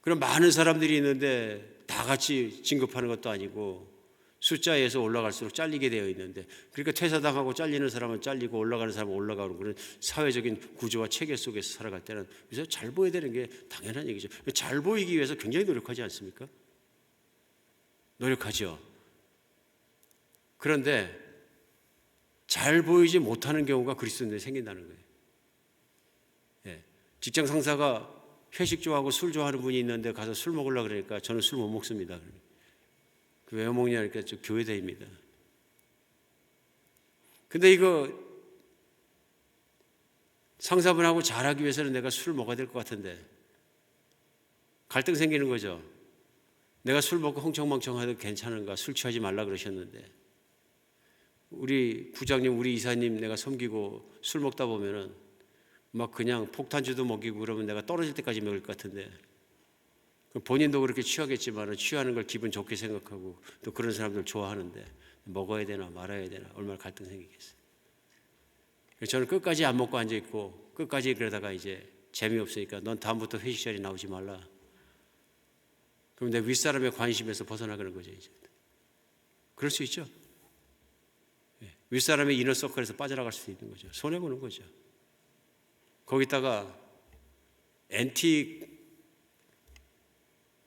그럼 많은 사람들이 있는데 다 같이 진급하는 것도 아니고 숫자에서 올라갈수록 잘리게 되어 있는데, 그러니까 퇴사당하고 잘리는 사람은 잘리고 올라가는 사람은 올라가고 그런 사회적인 구조와 체계 속에서 살아갈 때는 그래서 잘 보여야 되는 게 당연한 얘기죠. 잘 보이기 위해서 굉장히 노력하지 않습니까? 노력하죠. 그런데 잘 보이지 못하는 경우가 그리스도인들에 생긴다는 거예요. 직장 상사가 회식 좋아하고 술 좋아하는 분이 있는데 가서 술 먹으려고 그러니까 저는 술 못 먹습니다. 왜 먹냐니까 저 교회다입니다. 근데 이거 상사분하고 잘하기 위해서는 내가 술을 먹어야 될 것 같은데 갈등 생기는 거죠. 내가 술 먹고 흥청망청해도 괜찮은가? 술 취하지 말라 그러셨는데 우리 부장님, 우리 이사님 내가 섬기고 술 먹다 보면은 막 그냥 폭탄주도 먹이고 그러면 내가 떨어질 때까지 먹을 것 같은데, 본인도 그렇게 취하겠지만 취하는 걸 기분 좋게 생각하고 또 그런 사람들 좋아하는데 먹어야 되나 말아야 되나 얼마나 갈등 생기겠어요. 저는 끝까지 안 먹고 앉아있고 끝까지 그러다가 이제 재미없으니까 넌 다음부터 회식 자리 나오지 말라. 그럼 내 윗사람의 관심에서 벗어나가는 거죠. 이제 그럴 수 있죠. 윗사람의 이너서클에서 빠져나갈 수도 있는 거죠. 손해보는 거죠. 거기다가 엔티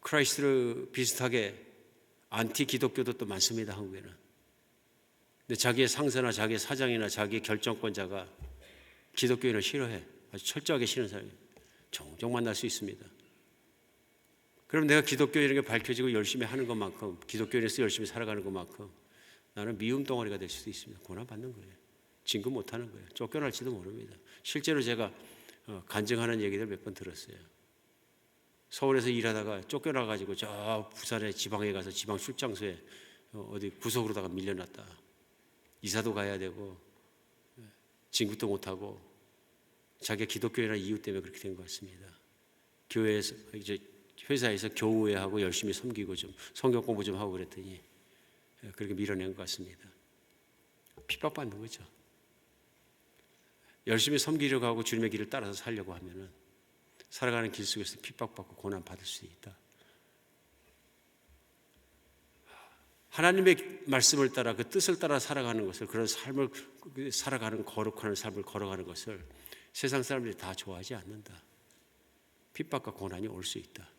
크라이스트 비슷하게 안티 기독교도 또 많습니다. 한국에는. 근데 자기의 상사나 자기의 사장이나 자기의 결정권자가 기독교인을 싫어해. 아주 철저하게 싫은 사람이 종종 만날 수 있습니다. 그럼 내가 기독교인에게 밝혀지고 열심히 하는 것만큼, 기독교인에서 열심히 살아가는 것만큼 나는 미움 덩어리가 될 수도 있습니다. 고난받는 거예요. 진급 못하는 거예요. 쫓겨날지도 모릅니다. 실제로 제가 간증하는 얘기들 몇 번 들었어요. 서울에서 일하다가 쫓겨나가지고 저 부산의 지방에 가서 지방 출장소에 어디 구석으로다가 밀려났다. 이사도 가야 되고 진급도 못하고 자기가 기독교인이라는 이유 때문에 그렇게 된 것 같습니다. 교회에서 이제 회사에서 교우회하고 열심히 섬기고 좀 성경 공부 좀 하고 그랬더니 그렇게 밀어낸 것 같습니다. 핍박받는 거죠. 열심히 섬기려고 하고 주님의 길을 따라서 살려고 하면은 살아가는 길 속에서 핍박받고 고난받을 수 있다. 하나님의 말씀을 따라 그 뜻을 따라 살아가는 것을, 그런 삶을 살아가는 거룩한 삶을 걸어가는 것을 세상 사람들이 다 좋아하지 않는다. 핍박과 고난이 올 수 있다.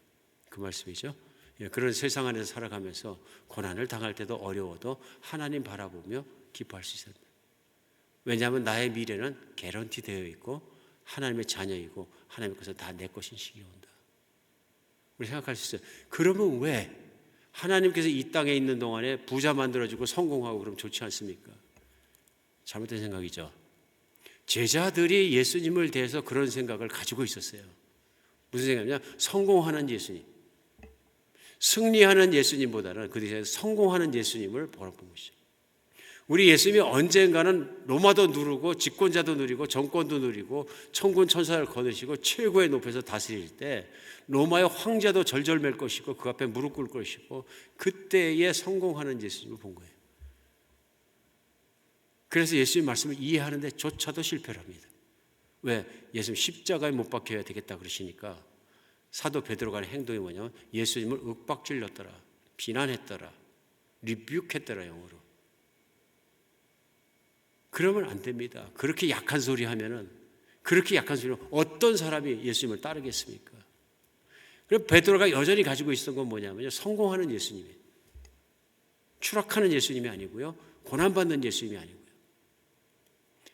그 말씀이죠. 그런 세상 안에서 살아가면서 고난을 당할 때도 어려워도 하나님 바라보며 기뻐할 수 있습니다. 왜냐하면 나의 미래는 개런티 되어 있고 하나님의 자녀이고 하나님의 것은 다 내 것인 시기가 온다. 우리 생각할 수 있어요. 그러면 왜 하나님께서 이 땅에 있는 동안에 부자 만들어주고 성공하고 그러면 좋지 않습니까? 잘못된 생각이죠. 제자들이 예수님을 대해서 그런 생각을 가지고 있었어요. 무슨 생각이냐? 성공하는 예수님, 승리하는 예수님보다는 그 대신에 성공하는 예수님을 바라본 것이죠. 우리 예수님이 언젠가는 로마도 누르고 집권자도 누리고 정권도 누리고 천군 천사를 거두시고 최고의 높이에서 다스릴 때 로마의 황제도 절절맬 것이고 그 앞에 무릎 꿇을 것이고 그때에 성공하는 예수님을 본 거예요. 그래서 예수님 말씀을 이해하는 데 조차도 실패를 합니다. 왜? 예수님 십자가에 못 박혀야 되겠다 그러시니까 사도 베드로가 하는 행동이 뭐냐면 예수님을 윽박질렀더라, 비난했더라, 리뷰했더라 영어로. 그러면 안 됩니다. 그렇게 약한 소리 하면은, 그렇게 약한 소리로 어떤 사람이 예수님을 따르겠습니까? 그럼 베드로가 여전히 가지고 있었던 건 뭐냐면요, 성공하는 예수님이에요. 추락하는 예수님이 아니고요, 고난받는 예수님이 아니고요,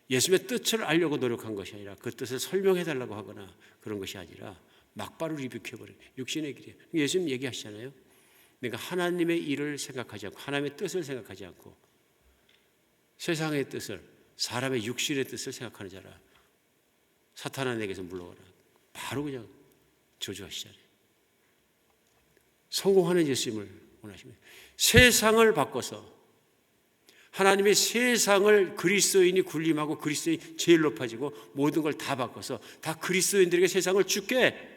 예수님의 뜻을 알려고 노력한 것이 아니라 그 뜻을 설명해 달라고 하거나 그런 것이 아니라 막바로 리뷰해버려요. 육신의 길이에요. 예수님 얘기하시잖아요. 내가 하나님의 일을 생각하지 않고 하나님의 뜻을 생각하지 않고 세상의 뜻을, 사람의 육신의 뜻을 생각하는 자라 사탄아 내게서 물러가라. 바로 그냥 저주하시잖아요. 성공하는 예수님을 원하십니다. 세상을 바꿔서 하나님의 세상을 그리스도인이 군림하고 그리스도인이 제일 높아지고 모든 걸 다 바꿔서 다 그리스도인들에게 세상을 주게,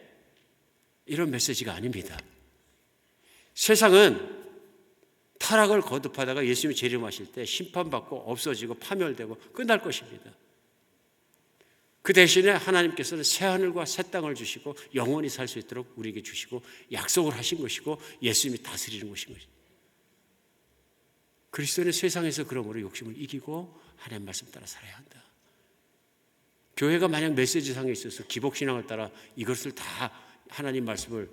이런 메시지가 아닙니다. 세상은 타락을 거듭하다가 예수님이 재림하실 때 심판받고 없어지고 파멸되고 끝날 것입니다. 그 대신에 하나님께서는 새하늘과 새 땅을 주시고 영원히 살 수 있도록 우리에게 주시고 약속을 하신 것이고 예수님이 다스리는 것인 것입니다. 그리스도는 세상에서 그러므로 욕심을 이기고 하나님 말씀 따라 살아야 한다. 교회가 만약 메시지상에 있어서 기복신앙을 따라 이것을 다 하나님 말씀을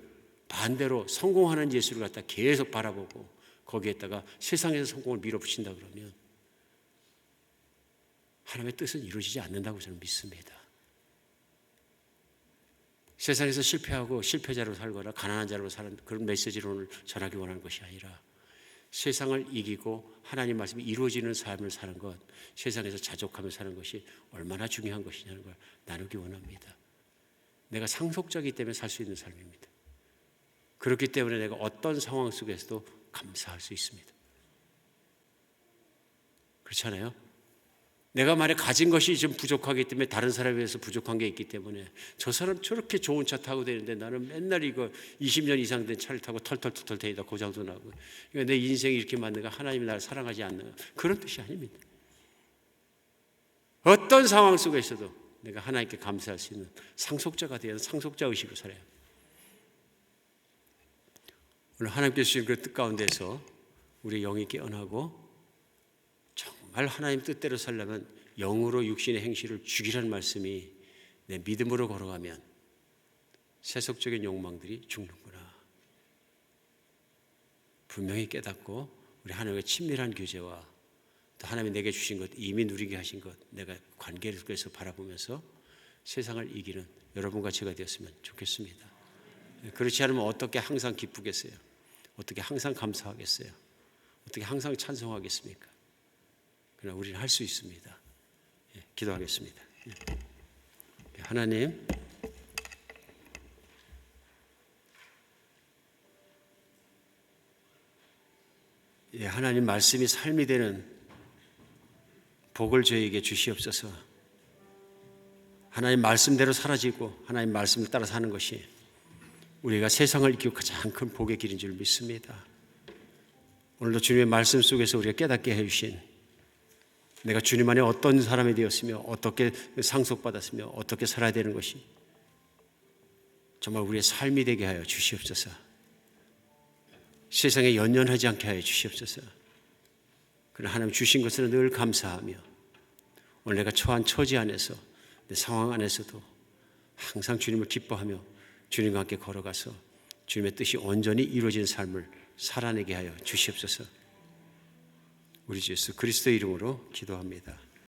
반대로 성공하는 예수를 갖다 계속 바라보고 거기에다가 세상에서 성공을 밀어붙인다 그러면 하나님의 뜻은 이루어지지 않는다고 저는 믿습니다. 세상에서 실패하고 실패자로 살거나 가난한 자로 사는 그런 메시지를 오늘 전하기 원하는 것이 아니라 세상을 이기고 하나님 말씀이 이루어지는 삶을 사는 것, 세상에서 자족하며 사는 것이 얼마나 중요한 것이냐는 걸 나누기 원합니다. 내가 상속자이기 때문에 살 수 있는 삶입니다. 그렇기 때문에 내가 어떤 상황 속에서도 감사할 수 있습니다. 그렇잖아요? 내가 만약 가진 것이 좀 부족하기 때문에 다른 사람에 비해서 부족한 게 있기 때문에 저 사람 저렇게 좋은 차 타고 다니는데 나는 맨날 이거 20년 이상 된 차를 타고 털털털 다니다 고장도 나고, 그러니까 내 인생이 이렇게 맞는가, 하나님이 나를 사랑하지 않는가, 그런 뜻이 아닙니다. 어떤 상황 속에서도 내가 하나님께 감사할 수 있는 상속자가 되어야 상속자 의식으로 살아야 합니다. 오늘 하나님께서 주신 그 뜻 가운데서 우리 영이 깨어나고 정말 하나님 뜻대로 살려면 영으로 육신의 행실을 죽이라는 말씀이 내 믿음으로 걸어가면 세속적인 욕망들이 죽는구나. 분명히 깨닫고 우리 하나님의 친밀한 교제와 또 하나님이 내게 주신 것, 이미 누리게 하신 것, 내가 관계를 속에서 바라보면서 세상을 이기는 여러분과 제가 되었으면 좋겠습니다. 그렇지 않으면 어떻게 항상 기쁘겠어요? 어떻게 항상 감사하겠어요? 어떻게 항상 찬송하겠습니까? 그러나 우리는 할 수 있습니다. 기도하겠습니다. 하나님, 하나님 말씀이 삶이 되는 복을 저희에게 주시옵소서. 하나님 말씀대로 사라지고 하나님 말씀을 따라 사는 것이 우리가 세상을 이기고 가장 큰 복의 길인 줄 믿습니다. 오늘도 주님의 말씀 속에서 우리가 깨닫게 해주신, 내가 주님 안에 어떤 사람이 되었으며 어떻게 상속받았으며 어떻게 살아야 되는 것이 정말 우리의 삶이 되게 하여 주시옵소서. 세상에 연연하지 않게 하여 주시옵소서. 그러나 하나님 주신 것을 늘 감사하며 오늘 내가 처한 처지 안에서 내 상황 안에서도 항상 주님을 기뻐하며 주님과 함께 걸어가서 주님의 뜻이 온전히 이루어지는 삶을 살아내게 하여 주시옵소서. 우리 주 예수 그리스도의 이름으로 기도합니다.